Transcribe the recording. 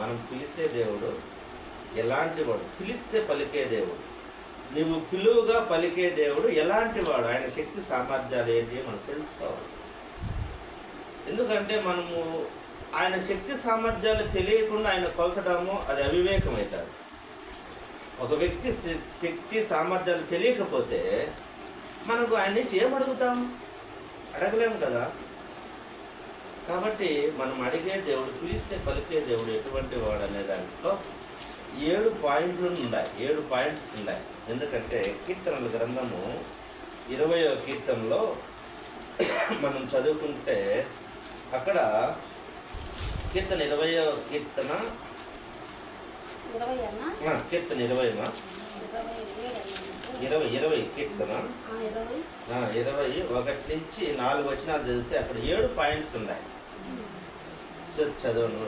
మనం పిలిచే దేవుడు ఎలాంటి వాడు, పిలిస్తే పలికే దేవుడు. నువ్వు పిలువుగా పలికే దేవుడు ఎలాంటి వాడు, ఆయన శక్తి సామర్థ్యాలు ఏంటి మనం తెలుసుకోవాలి. ఎందుకంటే మనము ఆయన శక్తి సామర్థ్యాలు తెలియకుండా ఆయన కొలచడము అది అవివేకం అవుతుంది. ఒక వ్యక్తి శక్తి సామర్థ్యాలు తెలియకపోతే మనకు ఆయన నుంచి ఏమడుగుతాం, అడగలేము కదా. కాబట్టి మనం అడిగే దేవుడు, పిలిస్తే పలికే దేవుడు ఎటువంటి వాడు అనే దాంట్లో 7 పాయింట్లు ఉన్నాయి, 7 పాయింట్స్ ఉన్నాయి. ఎందుకంటే కీర్తనల గ్రంథము 20వ కీర్తనలో మనం చదువుకుంటే అక్కడ కీర్తన 20వ కీర్తన కీర్తన 20 కీర్తన 21 నుంచి 4 వచనాలు చదివితే అక్కడ 7 పాయింట్స్ ఉన్నాయి. చదవను.